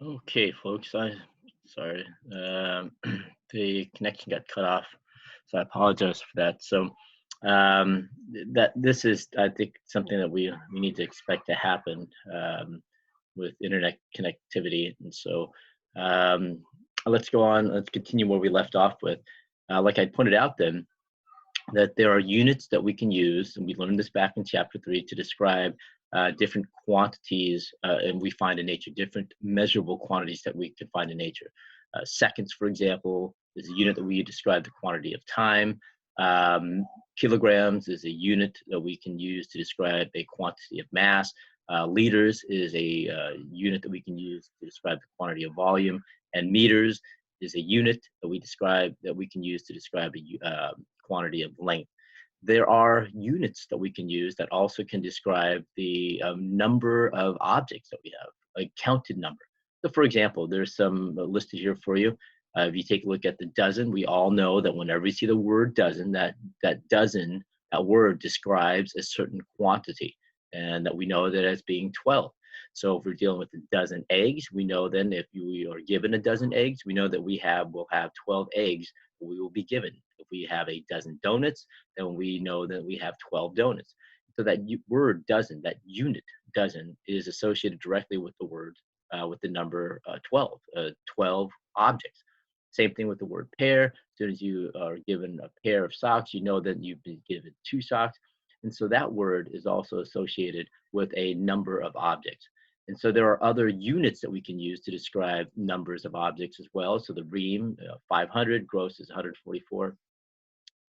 Okay, folks, sorry. The connection got cut off, so I apologize for that. That this is, I think, something that we need to expect to happen with internet connectivity. And so, um, let's go on. Let's continue where we left off with. Like I pointed out, then that there are units that we can use, and we learned this back in chapter 3 to describe different quantities, and we find in nature different measurable quantities that we can find in nature. Seconds, for example, is a unit that we describe the quantity of time. Kilograms is a unit that we can use to describe a quantity of mass. Liters is a unit that we can use to describe the quantity of volume, and meters is a unit that we can use to describe a quantity of length. There are units that we can use that also can describe the number of objects that we have, a counted number. So, for example, there's some listed here for you. If you take a look at the dozen, we all know that whenever we see the word dozen, that word describes a certain quantity, and that we know that as being 12. So if we're dealing with a dozen eggs, we know then if we are given a dozen eggs, we know that we'll have 12 eggs we will be given. If we have a dozen donuts, then we know that we have 12 donuts. So that word dozen, that unit dozen, is associated directly with the word, with the number 12, 12 objects. Same thing with the word pair. As soon as you are given a pair of socks, you know that you've been given two socks. And so that word is also associated with a number of objects. And so there are other units that we can use to describe numbers of objects as well. So the ream, 500, gross is 144.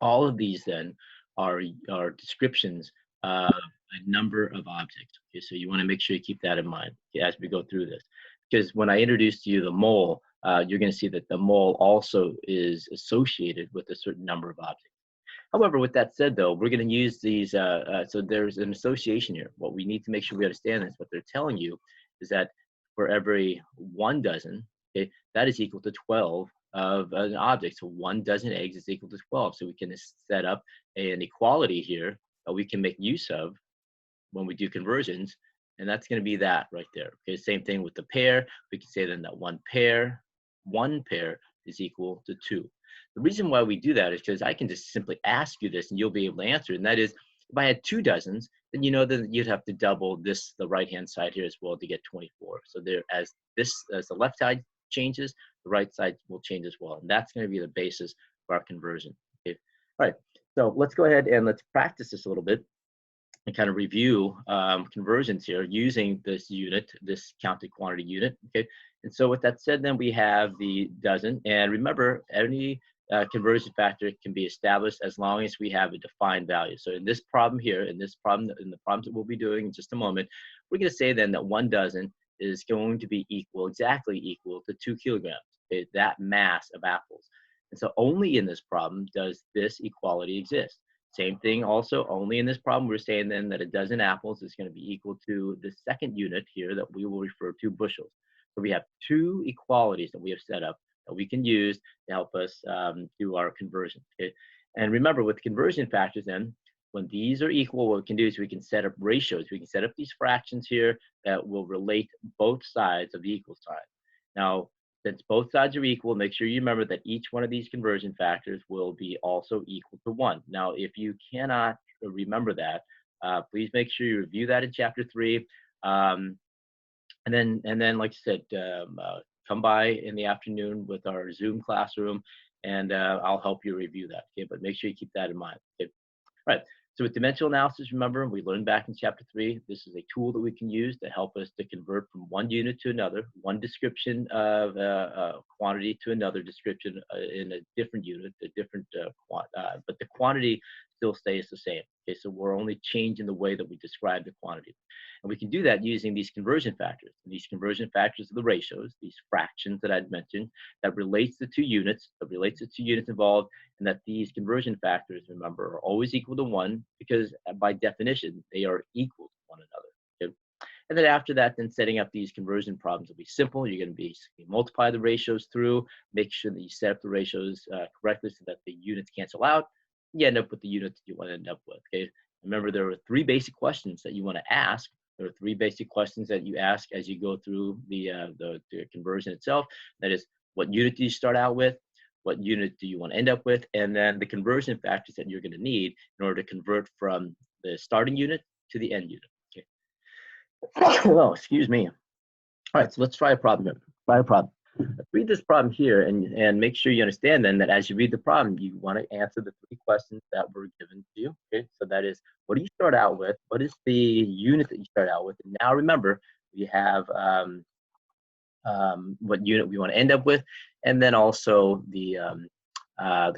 All of these then are descriptions of a number of objects. Okay, so you want to make sure you keep that in mind, okay, as we go through this. Because when I introduce to you the mole, you're going to see that the mole also is associated with a certain number of objects. However, with that said, though, we're going to use these. So there's an association here. What we need to make sure we understand is what they're telling you is that for every one dozen, okay, that is equal to 12 of an object. So one dozen eggs is equal to 12. So we can set up an equality here that we can make use of when we do conversions, and that's going to be that right there. Okay, same thing with the pair. We can say then that one pair is equal to two. The reason why we do that is because I can just simply ask you this and you'll be able to answer it. And that is, if I had two dozens, then you know that you'd have to double this, the right-hand side here as well, to get 24. So there, as the left side changes, the right side will change as well. And that's going to be the basis for our conversion. Okay. All right. So let's go ahead and let's practice this a little bit and kind of review conversions here using this unit, this counted quantity unit. Okay, and so with that said, then we have the dozen. And remember, any conversion factor can be established as long as we have a defined value. So in this problem here, in the problems that we'll be doing in just a moment, we're going to say then that one dozen is going to be exactly equal to 2 kilograms, okay, that mass of apples. And so only in this problem does this equality exist. Same thing also, only in this problem, we're saying then that a dozen apples is going to be equal to the second unit here that we will refer to bushels. So we have two equalities that we have set up that we can use to help us do our conversion. Okay? And remember, with conversion factors then, when these are equal, what we can do is we can set up ratios. We can set up these fractions here that will relate both sides of the equal sign. Now, since both sides are equal, make sure you remember that each one of these conversion factors will be also equal to 1. Now, if you cannot remember that, please make sure you review that in chapter 3. And then, like I said, come by in the afternoon with our Zoom classroom, and I'll help you review that. Okay, but make sure you keep that in mind. Okay. All right. So with dimensional analysis, remember, we learned back in chapter 3, this is a tool that we can use to help us to convert from one unit to another, one description of quantity to another description in a different unit, but the quantity still stays the same. Okay, so we're only changing the way that we describe the quantity. And we can do that using these conversion factors. And these conversion factors are the ratios, these fractions that I'd mentioned, that relates the two units, involved, and that these conversion factors, remember, are always equal to 1 because by definition, they are equal to one another. Okay? And then after that, then setting up these conversion problems will be simple. You're going to basically multiply the ratios through, make sure that you set up the ratios correctly so that the units cancel out. You end up with the units you want to end up with. Okay. Remember, there are 3 basic questions that you want to ask There are three basic questions that you ask as you go through the conversion itself. That is, what unit do you start out with? What unit do you want to end up with? And then the conversion factors that you're going to need in order to convert from the starting unit to the end unit. Okay. Oh, excuse me. All right, so let's try a problem here. Try a problem. Let's read this problem here and make sure you understand then that as you read the problem, you want to answer the three questions that were given to you. Okay, so that is, what do you start out with? What is the unit that you start out with? And now remember, we have what unit we want to end up with, and then also the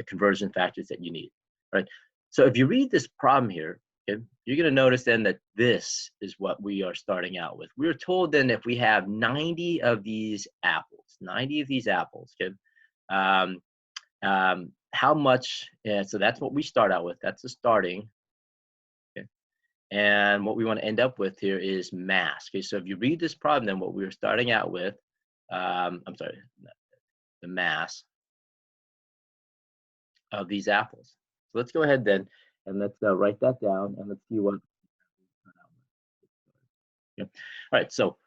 conversion factors that you need. Right. So if you read this problem here, okay, you're going to notice then that this is what we are starting out with. We were told then if we have 90 of these apples, okay, how much, so that's what we start out with. That's the starting. Okay. And what we want to end up with here is mass. Okay, so if you read this problem, then what we were starting out with, I'm sorry, the mass of these apples. So let's go ahead then and let's write that down and let's see what. Yeah. All right, so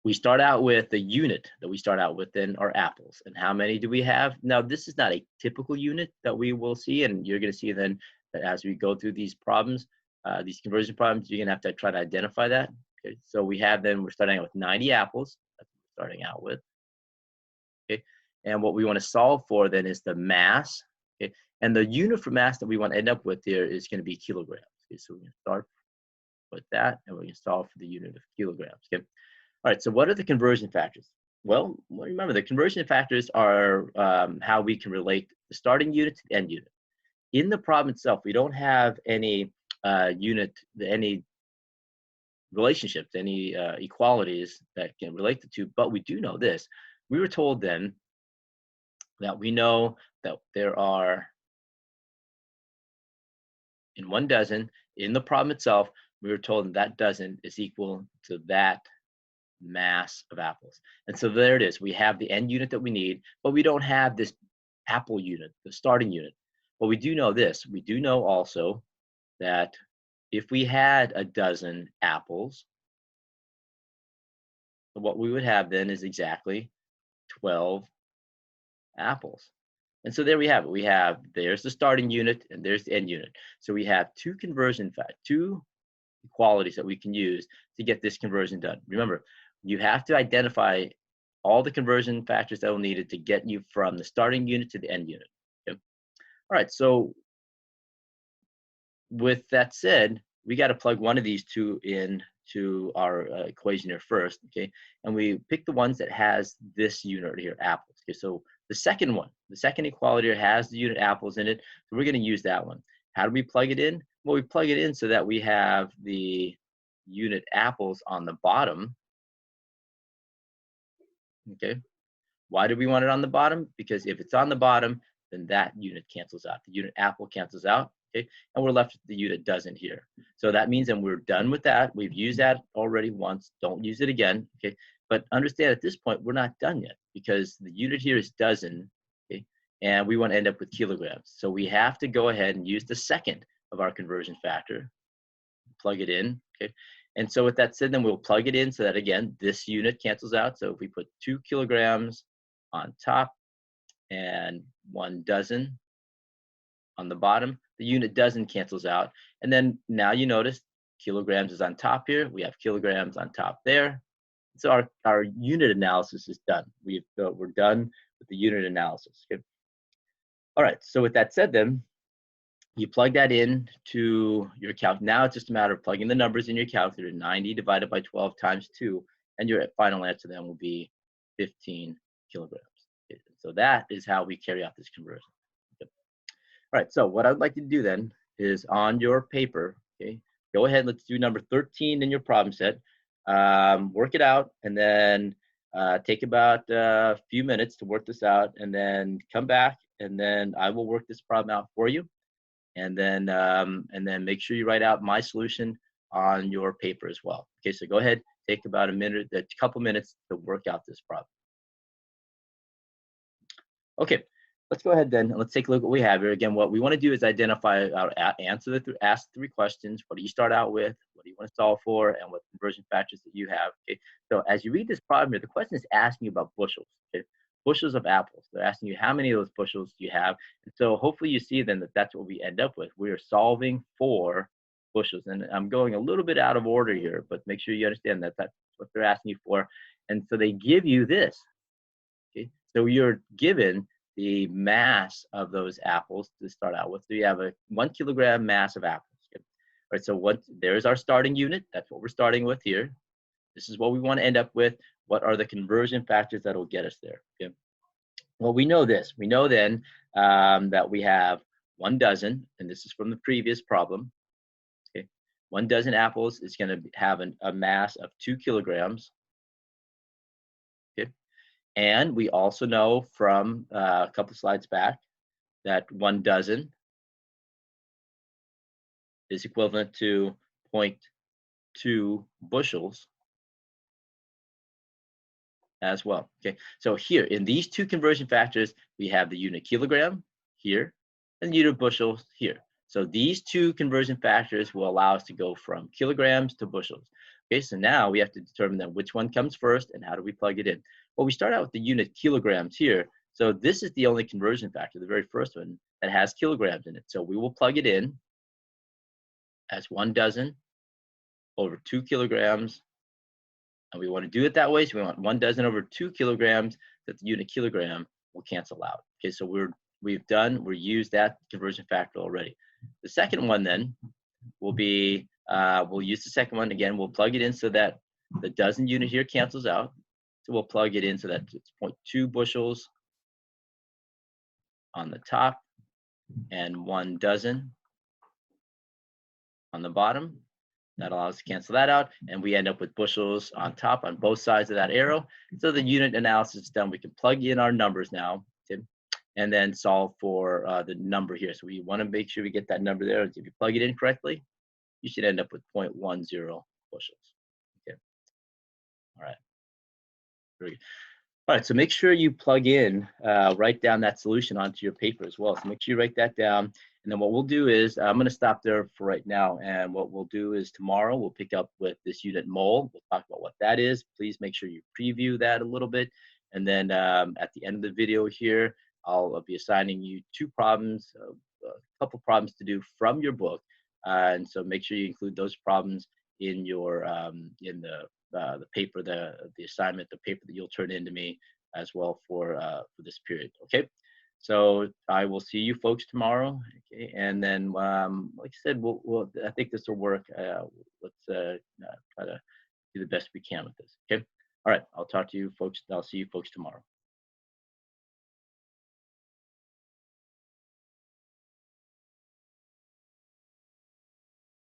we start out with the unit that we start out with then are apples. And how many do we have? Now, this is not a typical unit that we will see, and you're going to see then that as we go through these problems, these conversion problems, you're going to have to try to identify that. Okay, so we have then, we're starting out with 90 apples. That's what we're starting out with. Okay, and what we want to solve for then is the mass. Okay, and the unit for mass that we want to end up with here is going to be kilograms. Okay, so we're going to start with that, and we're going to solve for the unit of kilograms. Okay. All right, so what are the conversion factors? Well, remember, the conversion factors are how we can relate the starting unit to the end unit. In the problem itself, we don't have any any relationships, any equalities that can relate the two, but we do know this. We were told then that we know that there are, in 1 dozen, in the problem itself, we were told that dozen is equal to that mass of apples. And so there it is. We have the end unit that we need, but we don't have this apple unit, the starting unit. But we do know this. We do know also that if we had a dozen apples, what we would have then is exactly 12 apples. And so there we have it. There's the starting unit and there's the end unit. So we have two equalities that we can use to get this conversion done. Remember, you have to identify all the conversion factors that will needed to get you from the starting unit to the end unit. Okay? All right, so with that said, we got to plug one of these two in to our equation here first, okay? And we pick the ones that has this unit here, apples. Okay, so the second one, the second equality here has the unit apples in it, so we're going to use that one. How do we plug it in? Well, we plug it in so that we have the unit apples on the bottom. Okay. Why do we want it on the bottom? Because if it's on the bottom, then that unit cancels out. The unit apple cancels out. Okay. And we're left with the unit doesn't here. So that means then we're done with that. We've used that already once. Don't use it again. Okay. But understand at this point, we're not done yet because the unit here is dozen. Okay. And we want to end up with kilograms. So we have to go ahead and use the second of our conversion factor, plug it in. Okay. And so with that said, then we'll plug it in so that, again, this unit cancels out. So if we put 2 kilograms on top and 1 dozen on the bottom, the unit dozen cancels out. And then now you notice kilograms is on top here. We have kilograms on top there. So our unit analysis is done. We're done with the unit analysis. Okay. All right. So with that said, then, you plug that in to your calc. Now it's just a matter of plugging the numbers in your calculator. 90 divided by 12 times 2, and your final answer then will be 15 kilograms. Okay. So that is how we carry out this conversion. Okay. All right, so what I'd like to do then is on your paper, okay, go ahead, let's do number 13 in your problem set. Work it out, and then take about a few minutes to work this out, and then come back, and then I will work this problem out for you. And then make sure you write out my solution on your paper as well. Okay, so go ahead, take about a couple minutes to work out this problem. Okay, let's go ahead then and let's take a look at what we have here. Again, what we want to do is identify, ask 3 questions. What do you start out with? What do you want to solve for? And what conversion factors that you have? Okay. So as you read this problem here, the question is asking you about bushels. Okay. Bushels of apples. They're asking you how many of those bushels do you have. And so hopefully you see then that that's what we end up with. We are solving for bushels. And I'm going a little bit out of order here, but make sure you understand that that's what they're asking you for. And so they give you this. Okay. So you're given the mass of those apples to start out with. So you have a 1 kilogram mass of apples. Okay. All right, so there's our starting unit. That's what we're starting with here. This is what we want to end up with. What are the conversion factors that will get us there? Okay. Well, we know this. We know then that we have 1 dozen, and this is from the previous problem. Okay. 1 dozen apples is going to have a mass of 2 kilograms. And we also know from a couple slides back that 1 dozen is equivalent to 0.2 bushels as well. Okay, so here in these 2 conversion factors, we have the unit kilogram here and the unit bushels here. So these 2 conversion factors will allow us to go from kilograms to bushels. Okay, so now we have to determine then which one comes first and how do we plug it in. Well, we start out with the unit kilograms here. So this is the only conversion factor, the very first one, that has kilograms in it. So we will plug it in as 1 dozen over 2 kilograms. And we want to do it that way. So we want 1 dozen over 2 kilograms, that the unit kilogram will cancel out. Okay, so we've used that conversion factor already. The second one then will be, we'll use the second one again. We'll plug it in so that the dozen unit here cancels out. So we'll plug it in so that it's 0.2 bushels on the top and 1 dozen on the bottom. That allows us to cancel that out, and we end up with bushels on top on both sides of that arrow. So the unit analysis is done. We can plug in our numbers now, okay, and then solve for the number here. So we want to make sure we get that number there. If you plug it in correctly, you should end up with 0.10 bushels. Okay. All right. Very good. All right, so make sure you plug in, write down that solution onto your paper as well. So make sure you write that down. And then what we'll do is, I'm going to stop there for right now. And what we'll do is tomorrow we'll pick up with this unit mole. We'll talk about what that is. Please make sure you preview that a little bit. And then at the end of the video here, I'll be assigning you 2 problems, a couple problems to do from your book. And so make sure you include those problems in your the paper, the assignment, the paper that you'll turn in to me as well for this period. Okay. So I will see you folks tomorrow. Okay, and then like I said, I think this will work. Let's try to do the best we can with this. Okay. All right. I'll talk to you folks. I'll see you folks tomorrow.